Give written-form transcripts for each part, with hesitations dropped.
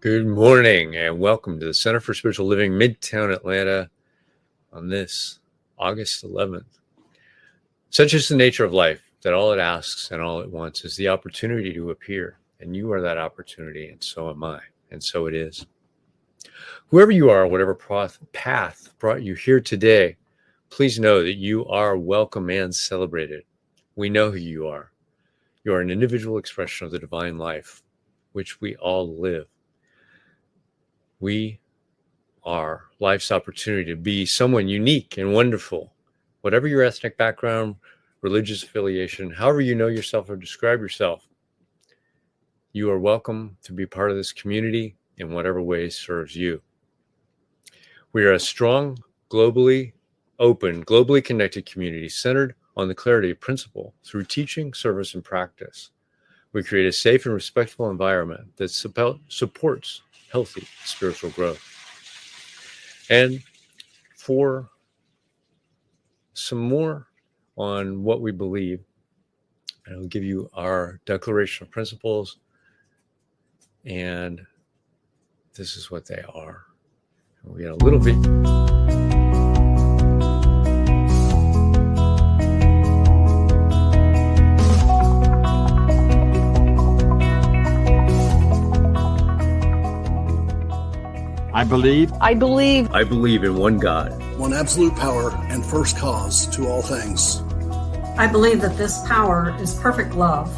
Good morning and welcome to the Center for Spiritual Living, Midtown Atlanta, on this August 11th. Such is the nature of life that all it asks and all it wants is the opportunity to appear. And you are that opportunity, and so am I, and so it is. Whoever you are, whatever path brought you here today, please know that you are welcome and celebrated. We know who you are. You are an individual expression of the divine life, which we all live. We are life's opportunity to be someone unique and wonderful. Whatever your ethnic background, religious affiliation, however you know yourself or describe yourself, you are welcome to be part of this community in whatever way serves you. We are a strong, globally open, globally connected community centered on the clarity of principle through teaching, service, and practice. We create a safe and respectful environment that supports healthy spiritual growth. And for some more on what we believe, I'll give you our declaration of principles, and this is what they are. We got a little bit. I believe in one God, one absolute power and first cause to all things. I believe that this power is perfect love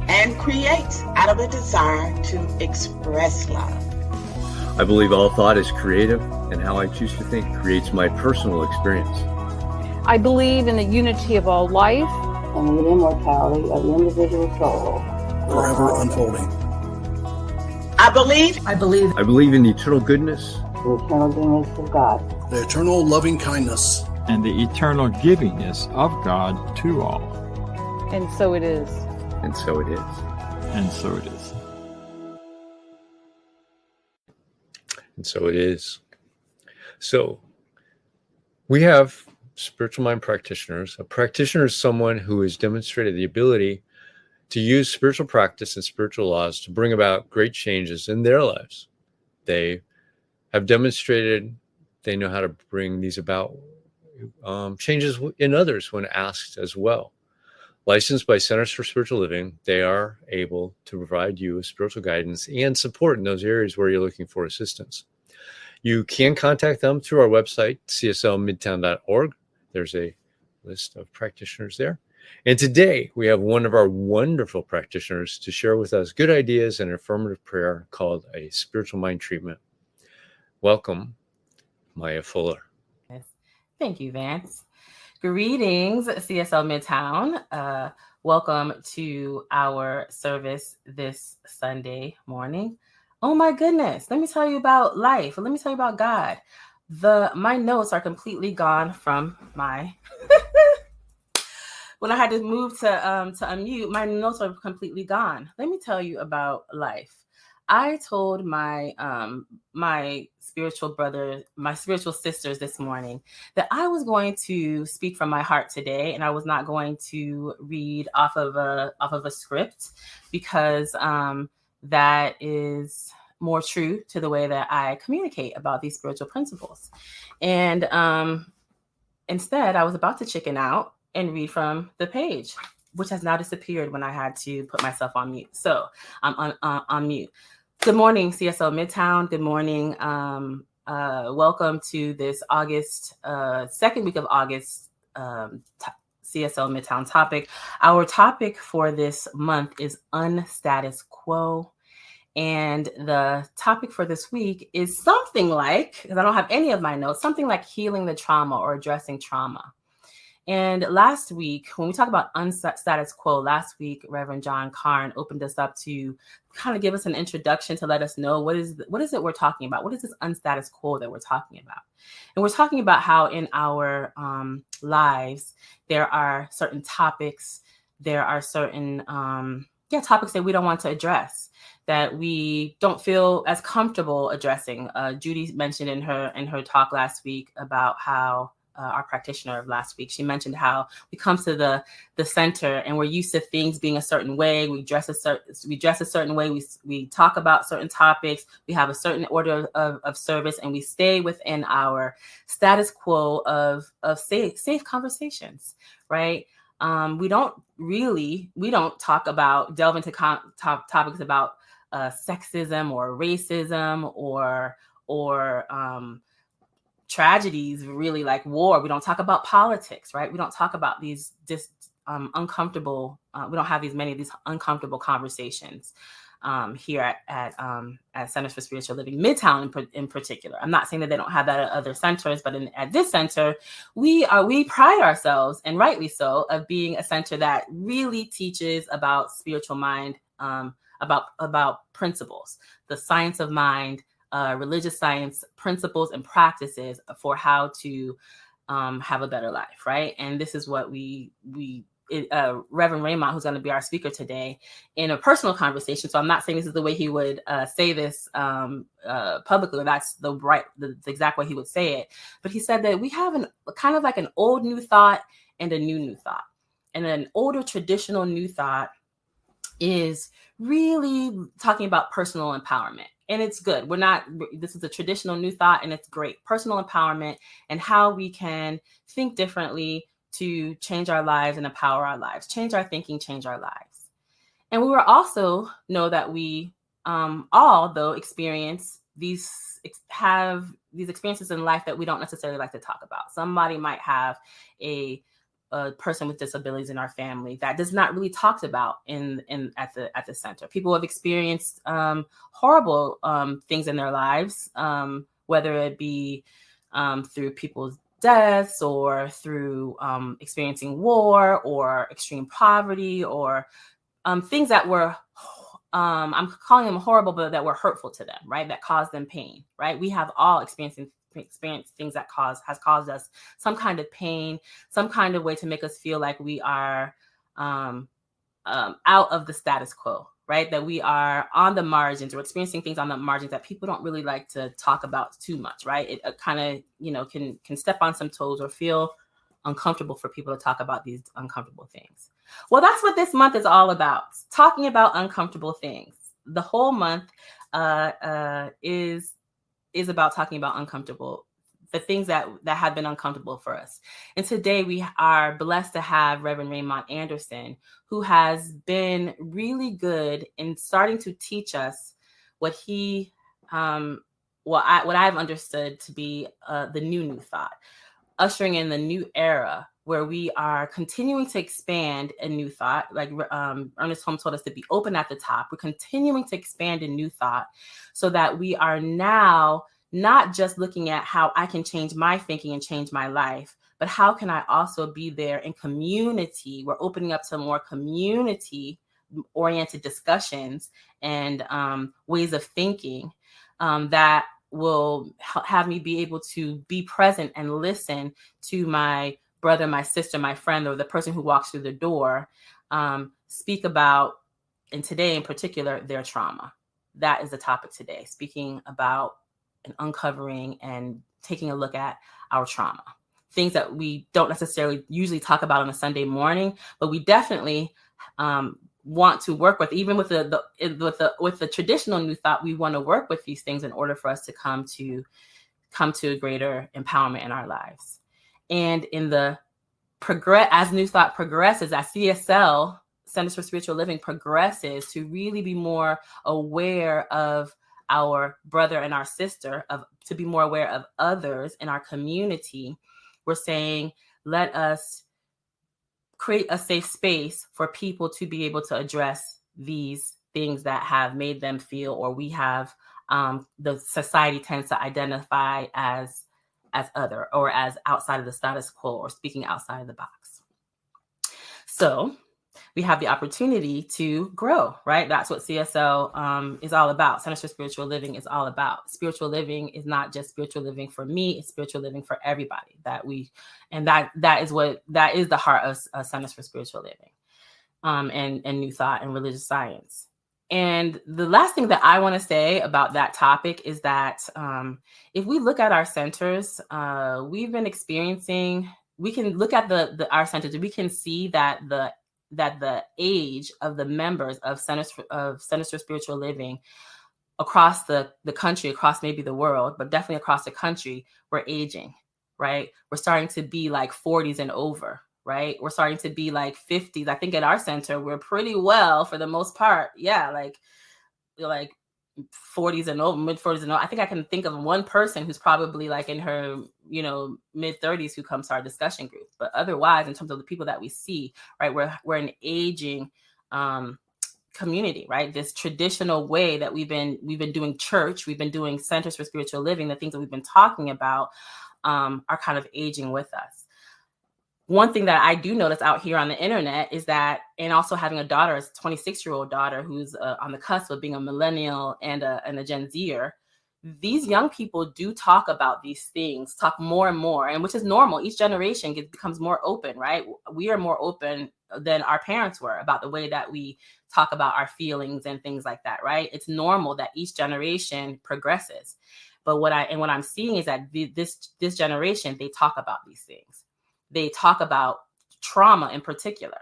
and creates out of a desire to express love. I believe all thought is creative, and how I choose to think creates my personal experience. I believe in the unity of all life and the immortality of the individual soul, forever unfolding. I believe in the eternal goodness, the eternal goodness of God, the eternal loving kindness, and the eternal givingness of God to all. And so it is. And so it is. And so it is. And so it is. So we have spiritual mind practitioners. A practitioner is someone who has demonstrated the ability to use spiritual practice and spiritual laws to bring about great changes in their lives. They have demonstrated they know how to bring these about changes in others when asked as well. Licensed by Centers for Spiritual Living, they are able to provide you with spiritual guidance and support in those areas where you're looking for assistance. You can contact them through our website, cslmidtown.org. There's a list of practitioners there. And today we have one of our wonderful practitioners to share with us good ideas and affirmative prayer called a spiritual mind treatment. Welcome, Maya Fuller. Thank you, Vance. Greetings, CSL Midtown. Welcome to our service this Sunday morning. Oh my goodness, let me tell you about life. Let me tell you about God. My notes are completely gone from my... When I had to move to unmute, my notes are completely gone. Let me tell you about life. I told my my spiritual sisters this morning that I was going to speak from my heart today, and I was not going to read off of a script because that is more true to the way that I communicate about these spiritual principles. And instead, I was about to chicken out and read from the page, which has now disappeared when I had to put myself on mute. So I'm on mute. Good morning, CSL Midtown. Good morning. Welcome to this August, second week of August CSL Midtown topic. Our topic for this month is unstatus quo. And the topic for this week is something like, because I don't have any of my notes, something like healing the trauma or addressing trauma. And last week, when we talk about unstatus quo, last week, Reverend John Carn opened us up to kind of give us an introduction to let us know what is it we're talking about? What is this unstatus quo that we're talking about? And we're talking about how in our lives, there are certain topics, there are certain topics that we don't want to address, that we don't feel as comfortable addressing. Judy mentioned in her talk last week about how our practitioner of last week. She mentioned how we come to the center and we're used to things being a certain way. We dress a certain way. We talk about certain topics. We have a certain order of service, and we stay within our status quo of safe conversations, right? We don't delve into topics about sexism or racism or tragedies, really, like war. We don't talk about politics, right? We don't talk about these uncomfortable. We don't have many of these uncomfortable conversations here at Centers for Spiritual Living, Midtown in particular. I'm not saying that they don't have that at other centers, but at this center, we pride ourselves, and rightly so, of being a center that really teaches about spiritual mind, about principles, the science of mind, religious science principles and practices for how to have a better life, right? And this is what Reverend Raymont, who's going to be our speaker today, in a personal conversation. So I'm not saying this is the way he would say this publicly. That's the exact way he would say it. But he said that we have kind of like an old new thought and a new thought. And an older traditional new thought is really talking about personal empowerment. And it's good. This is a traditional new thought, and it's great. Personal empowerment and how we can think differently to change our lives and empower our lives, change our thinking, change our lives. And we will also know that we all, though, have these experiences in life that we don't necessarily like to talk about. Somebody might have a person with disabilities in our family that does not really talked about at the center. People have experienced horrible things in their lives, whether it be through people's deaths or through experiencing war or extreme poverty or things that were I'm calling them horrible, but that were hurtful to them, right? That caused them pain, right? We have all experienced things that has caused us some kind of pain, some kind of way to make us feel like we are out of the status quo, right? That we are on the margins or experiencing things on the margins that people don't really like to talk about too much, right? It kind of, can step on some toes or feel uncomfortable for people to talk about these uncomfortable things. Well, that's what this month is all about, talking about uncomfortable things. The whole month is about talking about the things that have been uncomfortable for us. And today we are blessed to have Reverend Raymont Anderson, who has been really good in starting to teach us what I've understood to be the new thought, ushering in the new era where we are continuing to expand a new thought. Like Ernest Holmes told us, to be open at the top. We're continuing to expand a new thought so that we are now not just looking at how I can change my thinking and change my life, but how can I also be there in community? We're opening up to more community-oriented discussions and ways of thinking that will have me be able to be present and listen to my brother, my sister, my friend, or the person who walks through the door, speak about, and today in particular, their trauma. That is the topic today, speaking about and uncovering and taking a look at our trauma. Things that we don't necessarily usually talk about on a Sunday morning, but we definitely want to work with. Even with the traditional new thought, we want to work with these things in order for us to come to a greater empowerment in our lives. And as new thought progresses, as CSL, Centers for Spiritual Living, progresses to really be more aware of our brother and our sister, to be more aware of others in our community, we're saying, let us create a safe space for people to be able to address these things that have made them feel, or we have, the society tends to identify as other, or as outside of the status quo, or speaking outside of the box. So we have the opportunity to grow, right? That's what CSL is all about. Centers for Spiritual Living is all about. Spiritual living is not just spiritual living for me; it's spiritual living for everybody. That is the heart of Centers for Spiritual Living, and New Thought and religious science. And the last thing that I want to say about that topic is that if we look at our centers, we've been experiencing. We can look at our centers, and we can see that the age of the members of Centers for Spiritual Living across the country, across maybe the world, but definitely across the country, we're aging, right? We're starting to be like 40s and over, right? We're starting to be like 50s. I think at our center, we're pretty well for the most part. Yeah, like 40s and over, mid 40s and over. I think I can think of one person who's probably like in her, mid 30s who comes to our discussion group. But otherwise, in terms of the people that we see, right, we're an aging community, right? This traditional way that we've been doing church, we've been doing Centers for Spiritual Living, the things that we've been talking about are kind of aging with us. One thing that I do notice out here on the internet is that, and also having a daughter, a 26-year-old daughter who's on the cusp of being a millennial and a Gen Zer, these young people do talk about these things, talk more and more, and which is normal. Each generation becomes more open, right? We are more open than our parents were about the way that we talk about our feelings and things like that, right? It's normal that each generation progresses. But what I'm seeing is that this generation, they talk about these things. They talk about trauma in particular.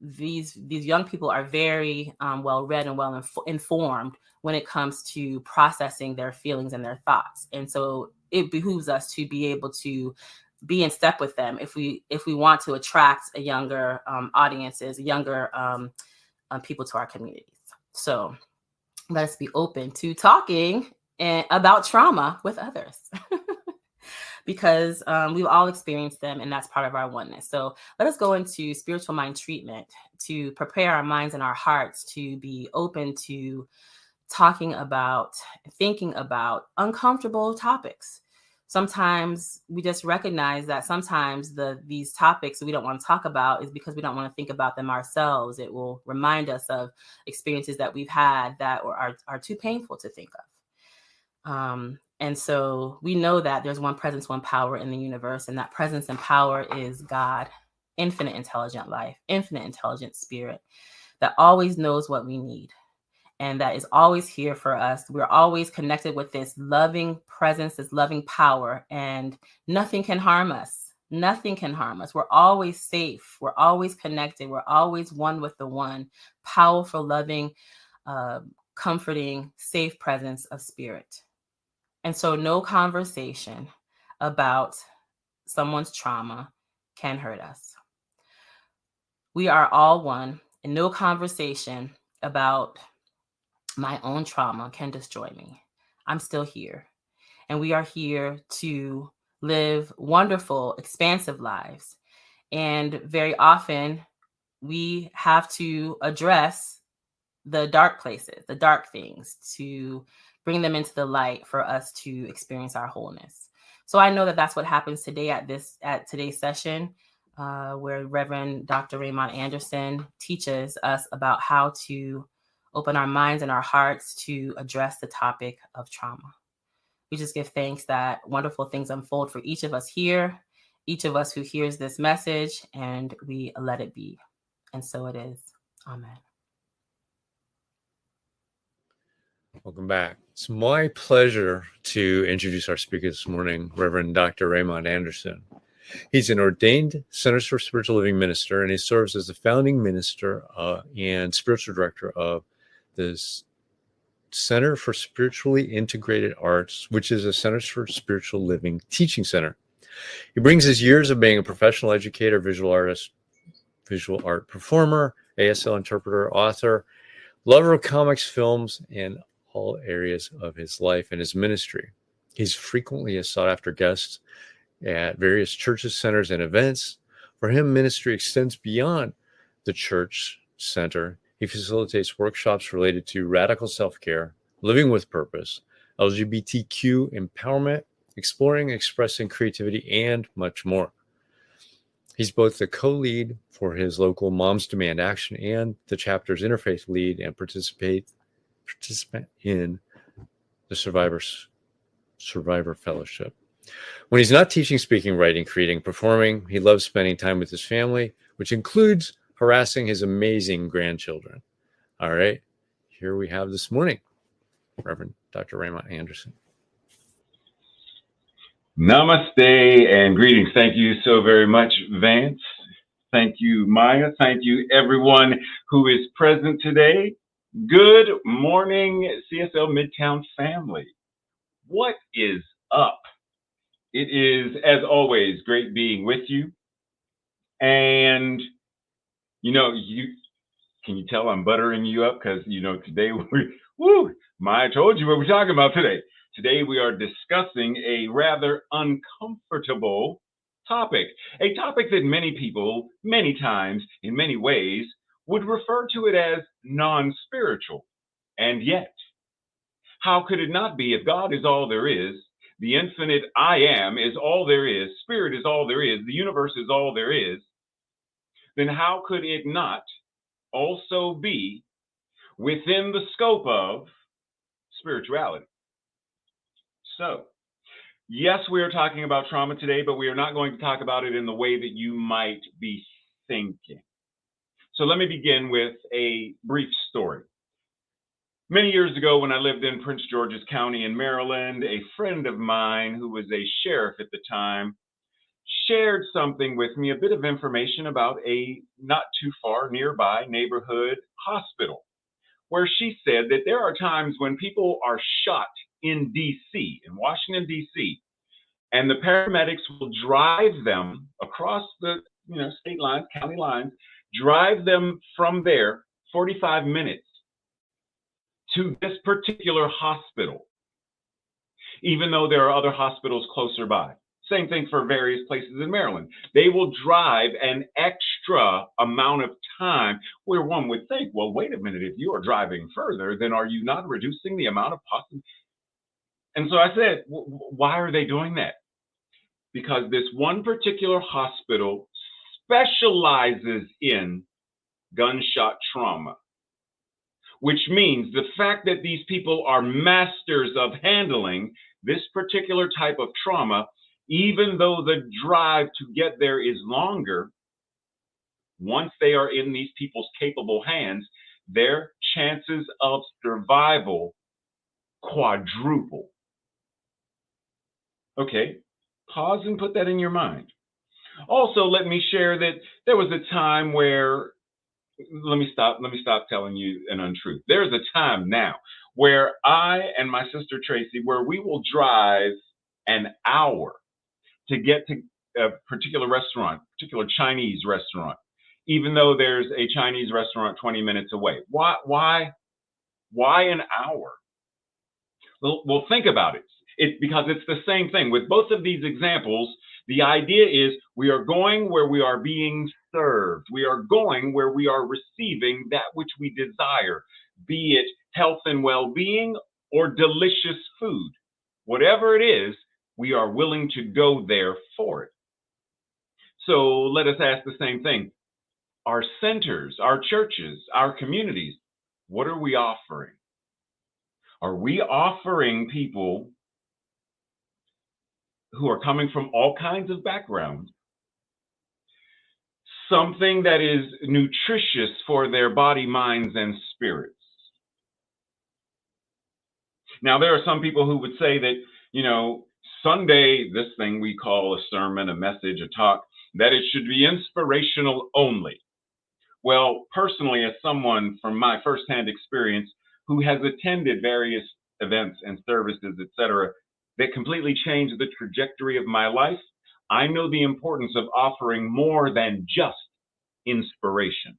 These young people are very well read and well informed when it comes to processing their feelings and their thoughts. And so it behooves us to be able to be in step with them if we want to attract a younger audiences, younger people to our communities. So let us be open to talking about trauma with others. Because we've all experienced them, and that's part of our oneness. So let us go into spiritual mind treatment to prepare our minds and our hearts to be open to talking about, thinking about uncomfortable topics. Sometimes we just recognize that sometimes these topics that we don't want to talk about is because we don't want to think about them ourselves. It will remind us of experiences that we've had that are too painful to think of. And so we know that there's one presence, one power in the universe, and that presence and power is God, infinite intelligent life, infinite intelligent spirit that always knows what we need and that is always here for us. We're always connected with this loving presence, this loving power, and nothing can harm us. Nothing can harm us. We're always safe. We're always connected. We're always one with the one powerful, loving, comforting, safe presence of spirit. And so no conversation about someone's trauma can hurt us. We are all one, and no conversation about my own trauma can destroy me. I'm still here, and we are here to live wonderful, expansive lives. And very often we have to address the dark places, the dark things, to bring them into the light for us to experience our wholeness. So I know that that's what happens today at today's session, where Reverend Dr. Raymont Anderson teaches us about how to open our minds and our hearts to address the topic of trauma. We just give thanks that wonderful things unfold for each of us here, each of us who hears this message, and we let it be. And so it is. Amen. Welcome back. It's my pleasure to introduce our speaker this morning, Reverend Dr. Raymont Anderson. He's an ordained Centers for Spiritual Living minister, and he serves as the founding minister and spiritual director of this Center for Spiritually Integrated Arts, which is a Centers for Spiritual Living teaching center. He brings his years of being a professional educator, visual artist, visual art performer, ASL interpreter, author, lover of comics, films, and all areas of his life and his ministry. He's frequently a sought-after guest at various churches, centers, and events. For him, ministry extends beyond the church center. He facilitates workshops related to radical self-care, living with purpose, LGBTQ empowerment, exploring, expressing creativity, and much more. He's both the co-lead for his local Moms Demand Action and the chapter's interfaith lead and participant in the Survivor Fellowship. When he's not teaching, speaking, writing, creating, performing, he loves spending time with his family, which includes harassing his amazing grandchildren. All right. here we have this morning, Reverend Dr. Raymont Anderson. Namaste and greetings. Thank you so very much, Vance. Thank you, Maya. Thank you, everyone who is present today. Good morning, CSL Midtown family. What is up? It is, as always, great being with you. And, can you tell I'm buttering you up? Because, today, Maya told you what we're talking about today. Today, we are discussing a rather uncomfortable topic, a topic that many people, many times, in many ways, would refer to it as non-spiritual. And yet, how could it not be if God is all there is, the infinite I am is all there is, spirit is all there is, the universe is all there is, then how could it not also be within the scope of spirituality? So, yes, we are talking about trauma today, but we are not going to talk about it in the way that you might be thinking. So let me begin with a brief story. Many years ago, when I lived in Prince George's County in Maryland, a friend of mine who was a sheriff at the time shared something with me, a bit of information about a not too far nearby neighborhood hospital, where she said that there are times when people are shot in D.C., in Washington, D.C., and the paramedics will drive them across the state lines, county lines, drive them from there 45 minutes to this particular hospital, even though there are other hospitals closer by. Same thing for various places in Maryland. They will drive an extra amount of time where one would think, well, wait a minute, if you are driving further, then are you not reducing the amount of possible? And so I said, why are they doing that? Because this one particular hospital specializes in gunshot trauma, which means the fact that these people are masters of handling this particular type of trauma, even though the drive to get there is longer, once they are in these people's capable hands, their chances of survival quadruple. Okay, pause and put that in your mind. Also, let me share that there was a time where, let me stop telling you an untruth. There's a time now where I and my sister Tracy, where we will drive an hour to get to a particular restaurant, particular Chinese restaurant, even though there's a Chinese restaurant 20 minutes away. Why an hour? Well, think about it. Because it's the same thing. With both of these examples, the idea is we are going where we are being served. We are going where we are receiving that which we desire, be it health and well-being or delicious food. Whatever it is, we are willing to go there for it. So let us ask the same thing. Our centers, our churches, our communities, what are we offering? Are we offering people who are coming from all kinds of backgrounds something that is nutritious for their body, minds, and spirits? Now, there are some people who would say that, Sunday, this thing we call a sermon, a message, a talk, that it should be inspirational only. Well, personally, as someone from my firsthand experience who has attended various events and services, etc., that completely changed the trajectory of my life, I know the importance of offering more than just inspiration.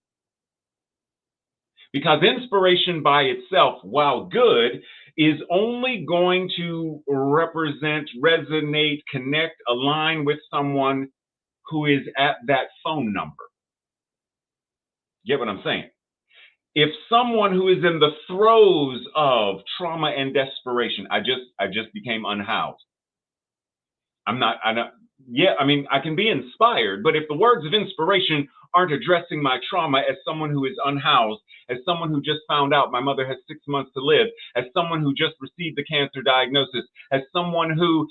Because inspiration by itself, while good, is only going to represent, resonate, connect, align with someone who is at that phone number. Get what I'm saying? If someone who is in the throes of trauma and desperation, I just became unhoused. I can be inspired, but if the words of inspiration aren't addressing my trauma as someone who is unhoused, as someone who just found out my mother has 6 months to live, as someone who just received the cancer diagnosis, as someone who,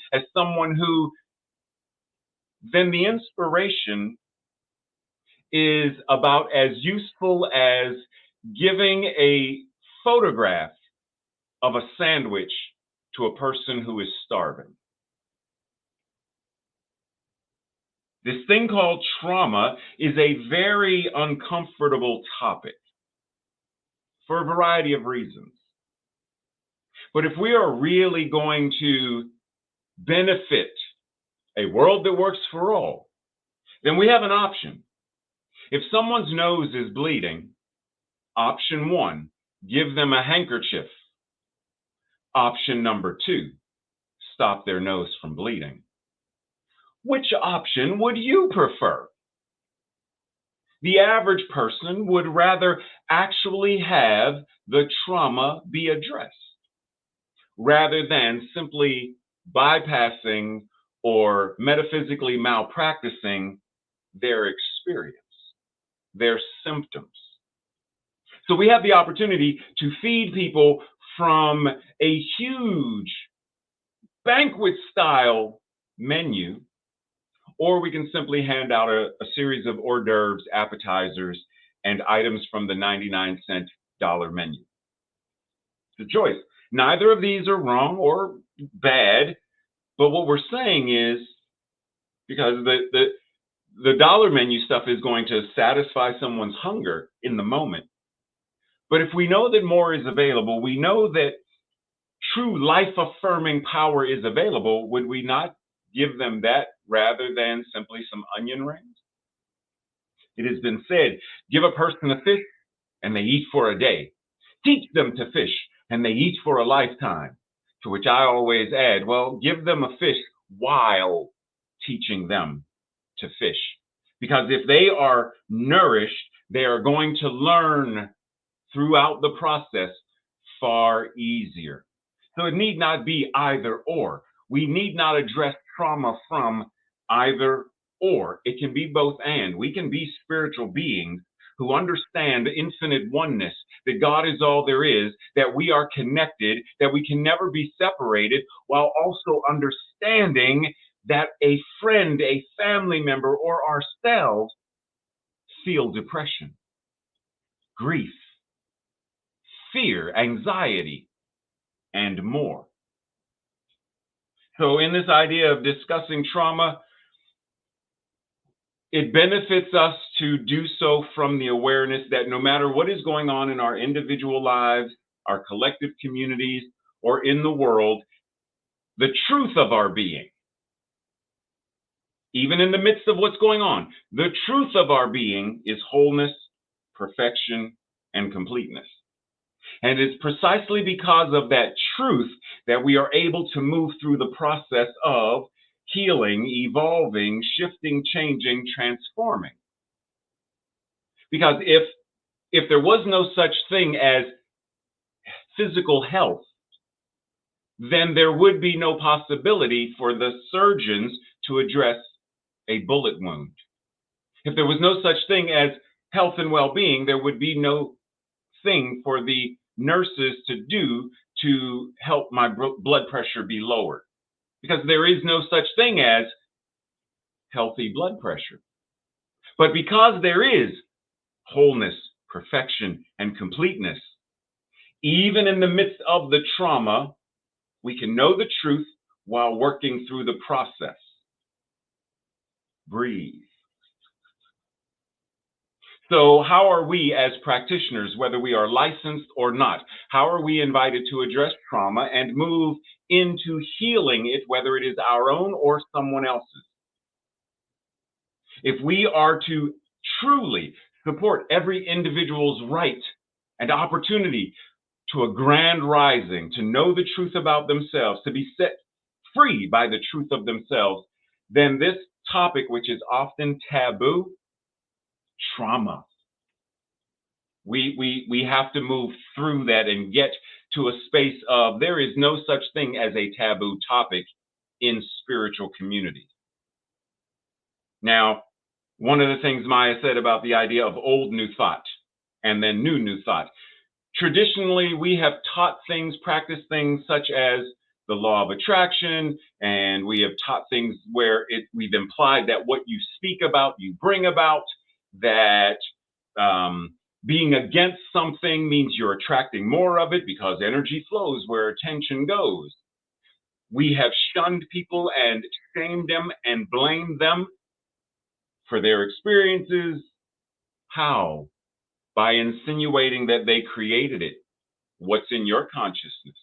then the inspiration is about as useful as giving a photograph of a sandwich to a person who is starving. This thing called trauma is a very uncomfortable topic for a variety of reasons. But if we are really going to benefit a world that works for all, then we have an option. If someone's nose is bleeding, option 1, give them a handkerchief. Option number 2, stop their nose from bleeding. Which option would you prefer? The average person would rather actually have the trauma be addressed rather than simply bypassing or metaphysically malpracticing their experience, their symptoms. So we have the opportunity to feed people from a huge banquet-style menu, or we can simply hand out a series of hors d'oeuvres, appetizers, and items from the 99-cent dollar menu. It's a choice. Neither of these are wrong or bad, but what we're saying is, because the dollar menu stuff is going to satisfy someone's hunger in the moment. But if we know that more is available, we know that true life-affirming power is available, would we not give them that rather than simply some onion rings? It has been said, give a person a fish and they eat for a day. Teach them to fish and they eat for a lifetime. To which I always add, well, give them a fish while teaching them to fish. Because if they are nourished, they are going to learn throughout the process far easier. So it need not be either or. We need not address trauma from either or. It can be both and. We can be spiritual beings who understand infinite oneness, that God is all there is, that we are connected, that we can never be separated, while also understanding that a friend, a family member, or ourselves feel depression, grief, fear, anxiety, and more. So in this idea of discussing trauma, it benefits us to do so from the awareness that no matter what is going on in our individual lives, our collective communities, or in the world, the truth of our being, even in the midst of what's going on, the truth of our being is wholeness, perfection, and completeness. And it's precisely because of that truth that we are able to move through the process of healing, evolving, shifting, changing, transforming. Because if there was no such thing as physical health, then there would be no possibility for the surgeons to address a bullet wound. If there was no such thing as health and well-being, there would be no thing for the nurses to do to help my blood pressure be lowered. Because there is no such thing as healthy blood pressure. But because there is wholeness, perfection, and completeness, even in the midst of the trauma, we can know the truth while working through the process. Breathe. So how are we as practitioners, whether we are licensed or not, how are we invited to address trauma and move into healing it, whether it is our own or someone else's? If we are to truly support every individual's right and opportunity to a grand rising, to know the truth about themselves, to be set free by the truth of themselves, then this topic, which is often taboo, trauma, we have to move through that and get to a space of there is no such thing as a taboo topic in spiritual communities. Now, one of the things Maya said about the idea of old new thought and then new thought. Traditionally, we have taught things, practiced things such as the law of attraction, and we have taught things where we've implied that what you speak about, you bring about, that Being against something means you're attracting more of it because energy flows where attention goes. We have shunned people and shamed them and blamed them for their experiences. How? By insinuating that they created it. What's in your consciousness?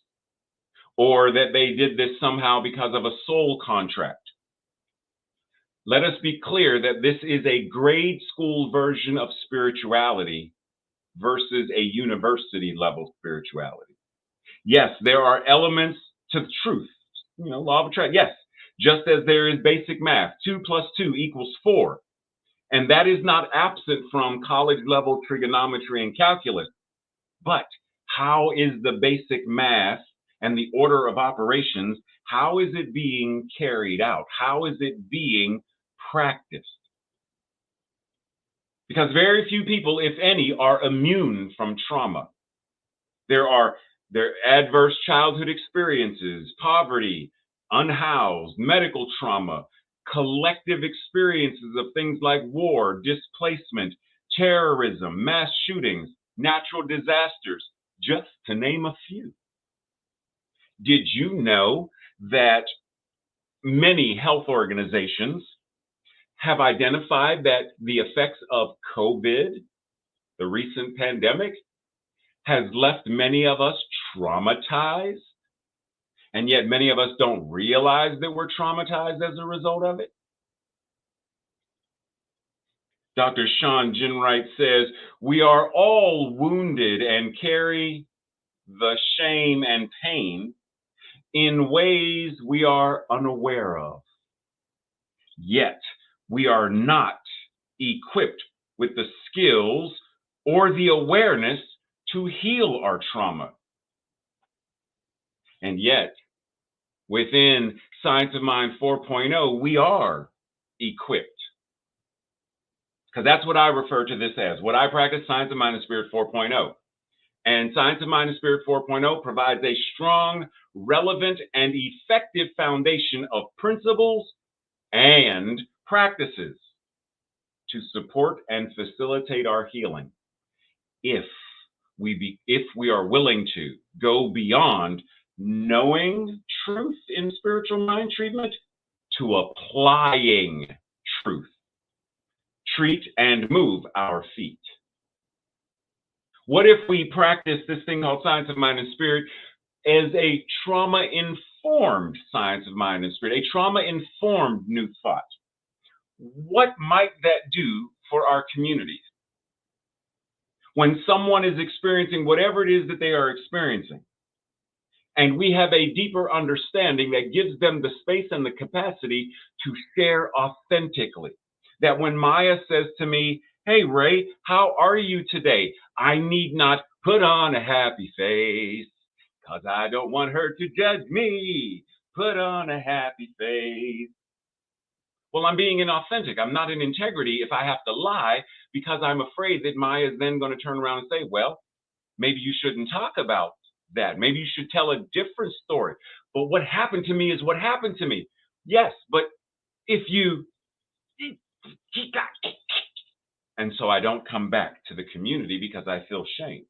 Or that they did this somehow because of a soul contract. Let us be clear that this is a grade school version of spirituality versus a university level spirituality. Yes, there are elements to the truth. Law of attraction. Yes, just as there is basic math, 2 plus 2 equals 4. And that is not absent from college level trigonometry and calculus. But how is the basic math and the order of operations, how is it being carried out? How is it being practiced? Because very few people, if any, are immune from trauma. There are adverse childhood experiences, poverty, unhoused, medical trauma, collective experiences of things like war, displacement, terrorism, mass shootings, natural disasters, just to name a few. Did you know that many health organizations have identified that the effects of COVID, the recent pandemic, has left many of us traumatized, and yet many of us don't realize that we're traumatized as a result of it? Dr. Sean Ginwright says, we are all wounded and carry the shame and pain in ways we are unaware of. Yet, we are not equipped with the skills or the awareness to heal our trauma. And yet, within Science of Mind 4.0, we are equipped. Because that's what I refer to this as. What I practice, Science of Mind and Spirit 4.0. And Science of Mind and Spirit 4.0 provides a strong, relevant, and effective foundation of principles and practices to support and facilitate our healing. If we are willing to go beyond knowing truth in spiritual mind treatment to applying truth. Treat and move our feet. What if we practice this thing called Science of Mind and Spirit as a trauma-informed Science of Mind and Spirit, a trauma-informed new thought? What might that do for our communities? When someone is experiencing whatever it is that they are experiencing, and we have a deeper understanding that gives them the space and the capacity to share authentically. That when Maya says to me, hey, Ray, how are you today? I need not put on a happy face because I don't want her to judge me. Put on a happy face. Well, I'm being inauthentic. I'm not in integrity if I have to lie because I'm afraid that Maya is then going to turn around and say, well, maybe you shouldn't talk about that. Maybe you should tell a different story. But what happened to me is what happened to me. Yes, but if you... And so I don't come back to the community because I feel shame.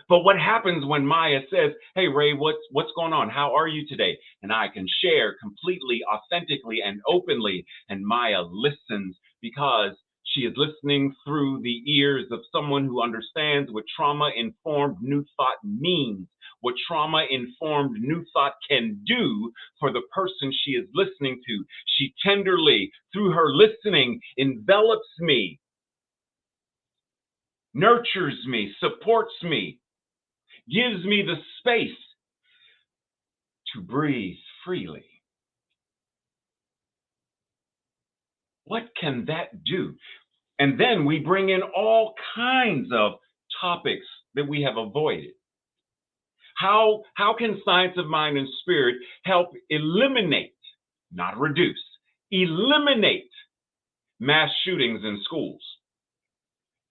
But what happens when Maya says, hey, Ray, what's going on? How are you today? And I can share completely, authentically, and openly. And Maya listens because she is listening through the ears of someone who understands what trauma-informed new thought means, what trauma-informed new thought can do for the person she is listening to. She tenderly, through her listening, envelops me, nurtures me, supports me, gives me the space to breathe freely. What can that do? And then we bring in all kinds of topics that we have avoided. How can Science of Mind and Spirit help eliminate, not reduce, eliminate mass shootings in schools,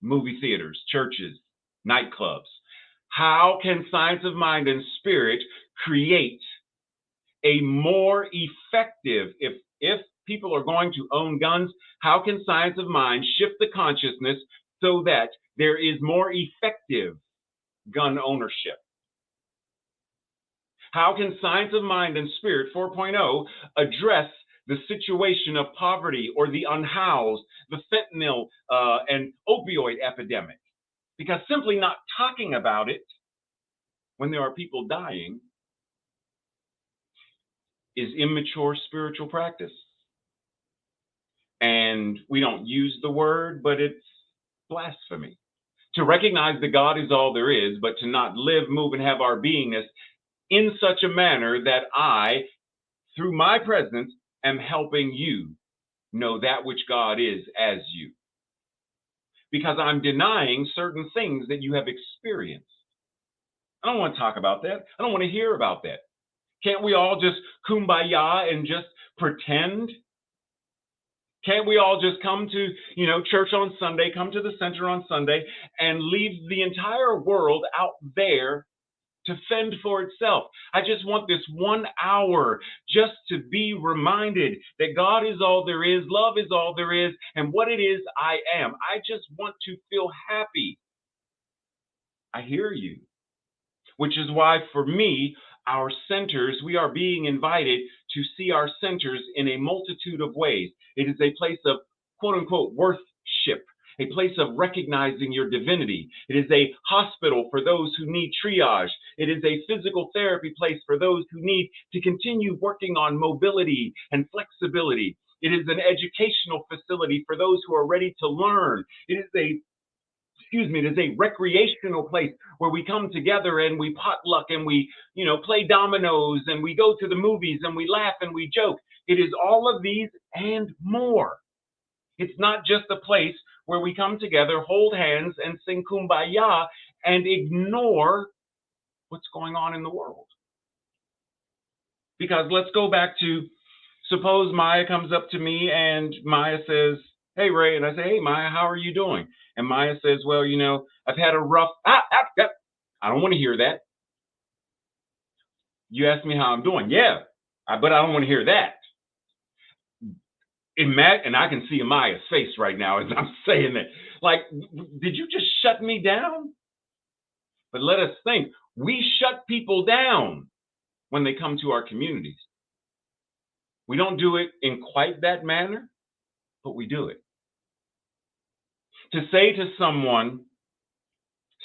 movie theaters, churches, nightclubs? How can Science of Mind and Spirit create a more effective, if people are going to own guns, how can Science of Mind shift the consciousness so that there is more effective gun ownership? How can Science of Mind and Spirit 4.0 address the situation of poverty or the unhoused, the fentanyl and opioid epidemic? Because simply not talking about it when there are people dying is immature spiritual practice. And we don't use the word, but it's blasphemy. To recognize that God is all there is, but to not live, move, and have our beingness in such a manner that I, through my presence, am helping you know that which God is as you. Because I'm denying certain things that you have experienced. I don't want to talk about that. I don't want to hear about that. Can't we all just kumbaya and just pretend? Can't we all just come to, church on Sunday, come to the center on Sunday, and leave the entire world out there to fend for itself? I just want this 1 hour just to be reminded that God is all there is, love is all there is, and what it is I am. I just want to feel happy. I hear you. Which is why, for me, our centers, we are being invited to see our centers in a multitude of ways. It is a place of quote unquote worship, a place of recognizing your divinity. It is a hospital for those who need triage. It is a physical therapy place for those who need to continue working on mobility and flexibility. It is an educational facility for those who are ready to learn. It is a recreational place where we come together and we potluck and we, play dominoes and we go to the movies and we laugh and we joke. It is all of these and more. It's not just a place where we come together, hold hands and sing kumbaya and ignore what's going on in the world. Because let's go back to, suppose Maya comes up to me and Maya says, "Hey, Ray," and I say, "Hey, Maya, how are you doing?" And Maya says, "Well, I've had a rough," I don't want to hear that. You ask me how I'm doing. Yeah, but I don't want to hear that. And I can see Maya's face right now as I'm saying that. Like, did you just shut me down? But let us think. We shut people down when they come to our communities. We don't do it in quite that manner, but we do it. To say to someone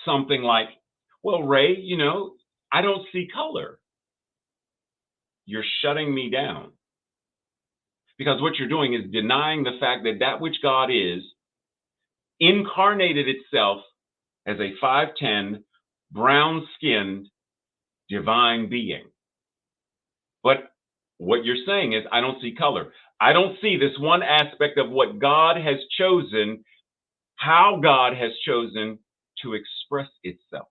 something like, "Well, Ray, I don't see color." You're shutting me down. Because what you're doing is denying the fact that that which God is incarnated itself as a 5'10", brown-skinned, divine being. But what you're saying is, I don't see color. I don't see this one aspect of what God has chosen, how God has chosen to express itself.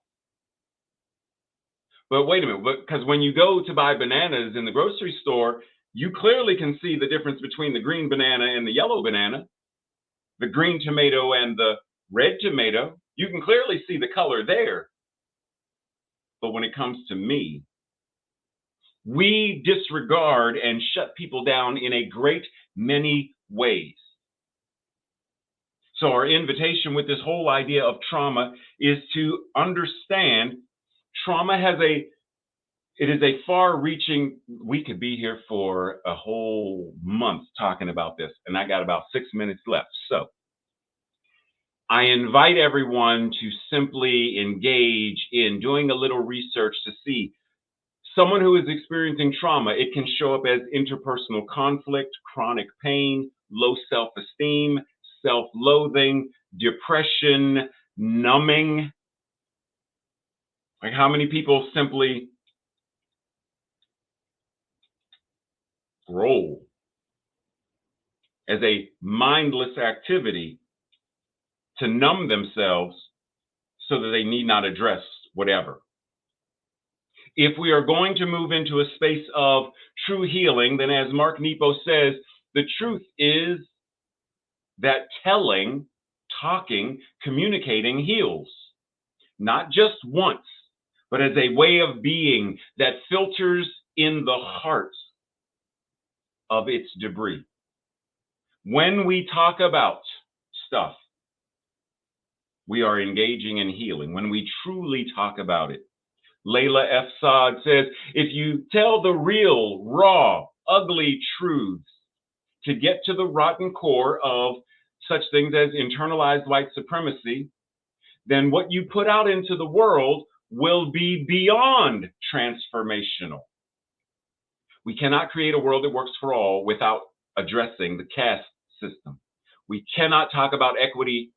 But wait a minute, because when you go to buy bananas in the grocery store, you clearly can see the difference between the green banana and the yellow banana, the green tomato and the red tomato. You can clearly see the color there. But when it comes to me, we disregard and shut people down in a great many ways. So our invitation with this whole idea of trauma is to understand trauma it is a far-reaching, we could be here for a whole month talking about this, and I got about 6 minutes left. So I invite everyone to simply engage in doing a little research to see someone who is experiencing trauma. It can show up as interpersonal conflict, chronic pain, low self-esteem, self-loathing, depression, numbing. Like, how many people simply roll as a mindless activity to numb themselves so that they need not address whatever? If we are going to move into a space of true healing, then as Mark Nepo says, the truth is that telling, talking, communicating heals. Not just once, but as a way of being that filters in the heart of its debris. When we talk about stuff, we are engaging in healing, when we truly talk about it. Layla F. Saad says, if you tell the real, raw, ugly truths to get to the rotten core of such things as internalized white supremacy, then what you put out into the world will be beyond transformational. We cannot create a world that works for all without addressing the caste system. We cannot talk about equity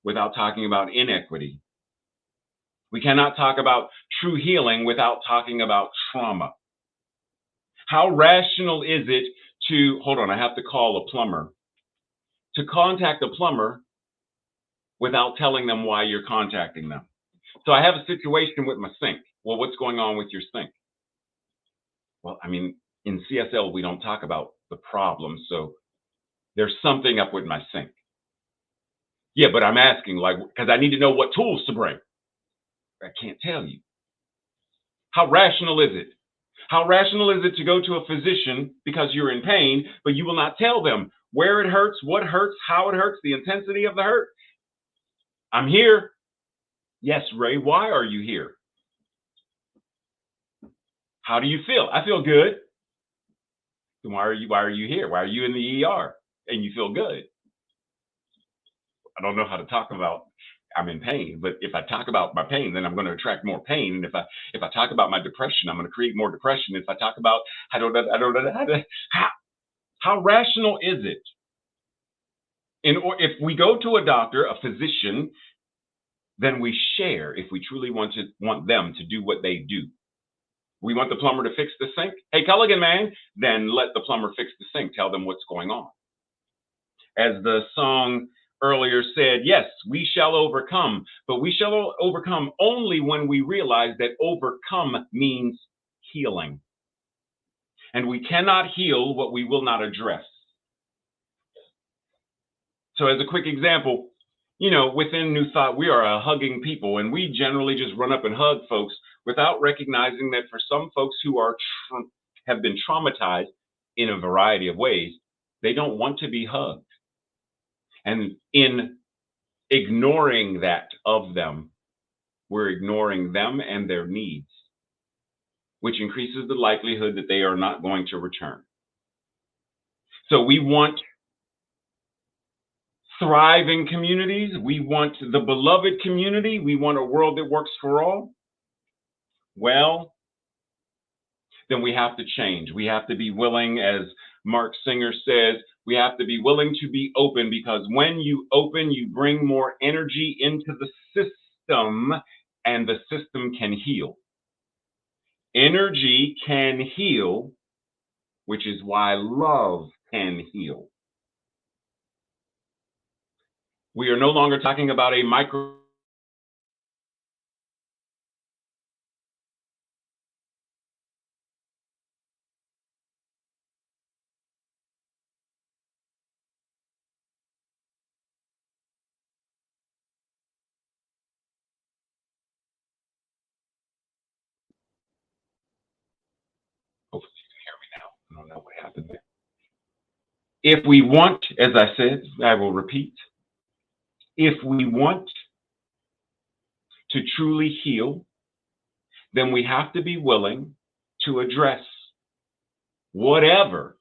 without talking about inequity. We cannot talk about true healing without talking about trauma. How rational is it to, hold on, I have to call a plumber, to contact a plumber without telling them why you're contacting them? So I have a situation with my sink. Well, what's going on with your sink? Well, I mean, in CSL, we don't talk about the problem. So there's something up with my sink. Yeah, but I'm asking, like, because I need to know what tools to bring. I can't tell you. How rational is it? How rational is it to go to a physician because you're in pain, but you will not tell them where it hurts, what hurts, how it hurts, the intensity of the hurt? I'm here. Yes, Ray, why are you here? How do you feel? I feel good. Then why are you here? Why are you in the ER and you feel good? I don't know how to talk about I'm in pain, but if I talk about my pain, then I'm going to attract more pain. And if I talk about my depression, I'm going to create more depression. If I talk about how rational is it? If we go to a doctor, a physician, then we share if we truly want them to do what they do. We want the plumber to fix the sink. Hey, Culligan, man, then let the plumber fix the sink. Tell them what's going on. As the song earlier said, yes, we shall overcome, but we shall overcome only when we realize that overcome means healing. And we cannot heal what we will not address. So as a quick example, within New Thought, we are a hugging people, and we generally just run up and hug folks without recognizing that for some folks who have been traumatized in a variety of ways, they don't want to be hugged. And in ignoring that of them, we're ignoring them and their needs, which increases the likelihood that they are not going to return. So we want thriving communities. We want the beloved community. We want a world that works for all. Well, then we have to change. We have to be willing, as Mark Singer says, we have to be willing to be open, because when you open, you bring more energy into the system, and the system can heal. Energy can heal, which is why love can heal. We are no longer talking about a micro. Hopefully you can hear me now. I don't know what happened there. If we want, as I said, I will repeat, if we want to truly heal, then we have to be willing to address whatever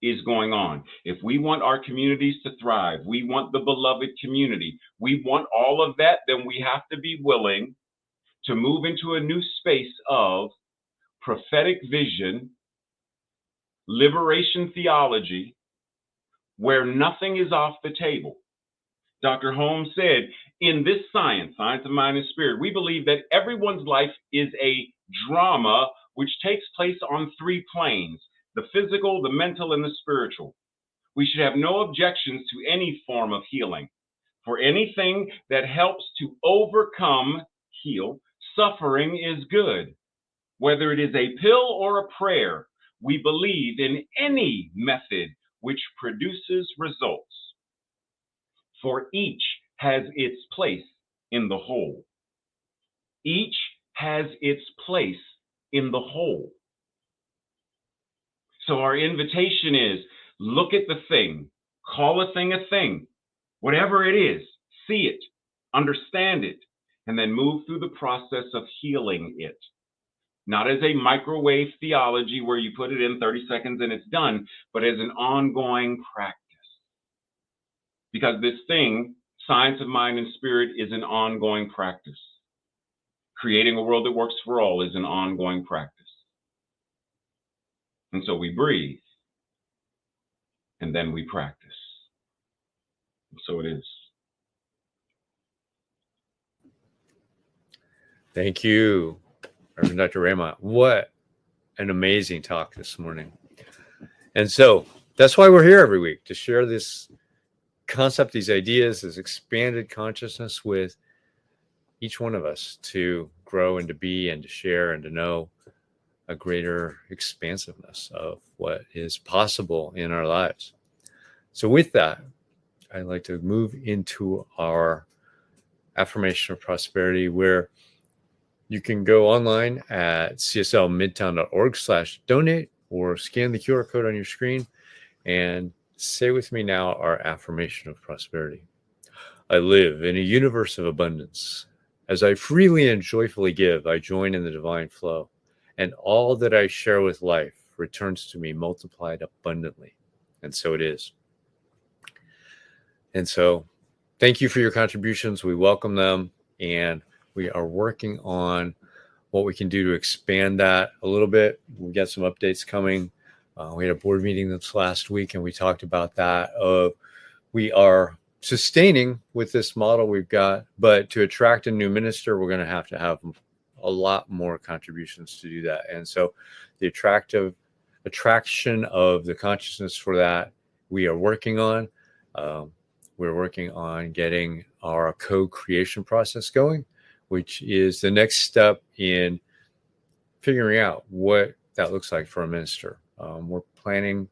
is going on. If we want our communities to thrive, we want the beloved community, we want all of that, then we have to be willing to move into a new space of prophetic vision, liberation theology, where nothing is off the table. Dr. Holmes said, in this science of mind and spirit, we believe that everyone's life is a drama which takes place on three planes: the physical, the mental, and the spiritual. We should have no objections to any form of healing. For anything that helps to overcome, heal, suffering is good. Whether it is a pill or a prayer, we believe in any method which produces results. For each has its place in the whole. Each has its place in the whole. So our invitation is, look at the thing, call a thing, whatever it is, see it, understand it, and then move through the process of healing it. Not as a microwave theology where you put it in 30 seconds and it's done, but as an ongoing practice. Because this thing, science of mind and spirit, is an ongoing practice. Creating a world that works for all is an ongoing practice. And so we breathe, and then we practice. And so it is. Thank you, Reverend Dr. Raymont. What an amazing talk this morning. And so that's why we're here every week, to share this concept, these ideas, this expanded consciousness with each one of us to grow and to be and to share and to know a greater expansiveness of what is possible in our lives. So with that, I'd like to move into our affirmation of prosperity, where you can go online at cslmidtown.org/donate or scan the QR code on your screen and say with me now our affirmation of prosperity. I live in a universe of abundance. As I freely and joyfully give, I join in the divine flow, and all that I share with life returns to me multiplied abundantly. And so it is. And so thank you for your contributions. We welcome them, and we are working on what we can do to expand that a little bit. We got some updates coming. We had a board meeting this last week, and we talked about that. We are sustaining with this model we've got, but to attract a new minister, we're going to have a lot more contributions to do that. And so the attraction of the consciousness for that, we are working on. We're working on getting our co-creation process going, which is the next step in figuring out what that looks like for a minister. We're planning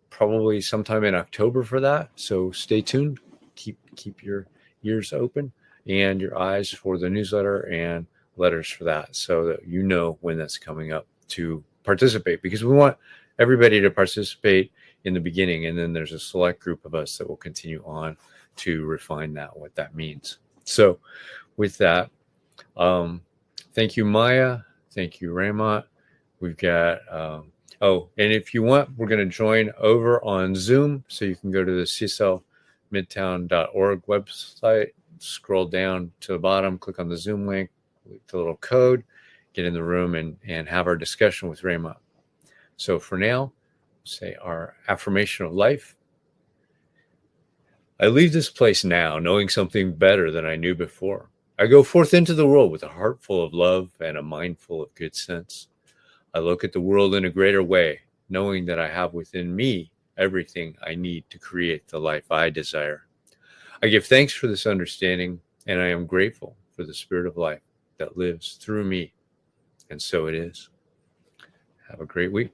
probably sometime in October for that. So stay tuned. Keep your ears open and your eyes for the newsletter and letters for that, so that you know when that's coming up to participate, because we want everybody to participate in the beginning. And then there's a select group of us that will continue on to refine that, what that means. So with that, thank you, Maya. Thank you, Raymont. We've got, and if you want, we're going to join over on Zoom. So you can go to the cslmidtown.org website, scroll down to the bottom, click on the Zoom link, the little code, get in the room and have our discussion with Raymont. So for now, say our affirmation of life. I leave this place now knowing something better than I knew before. I go forth into the world with a heart full of love and a mind full of good sense. I look at the world in a greater way, knowing that I have within me everything I need to create the life I desire. I give thanks for this understanding, and I am grateful for the spirit of life that lives through me. And so it is. Have a great week.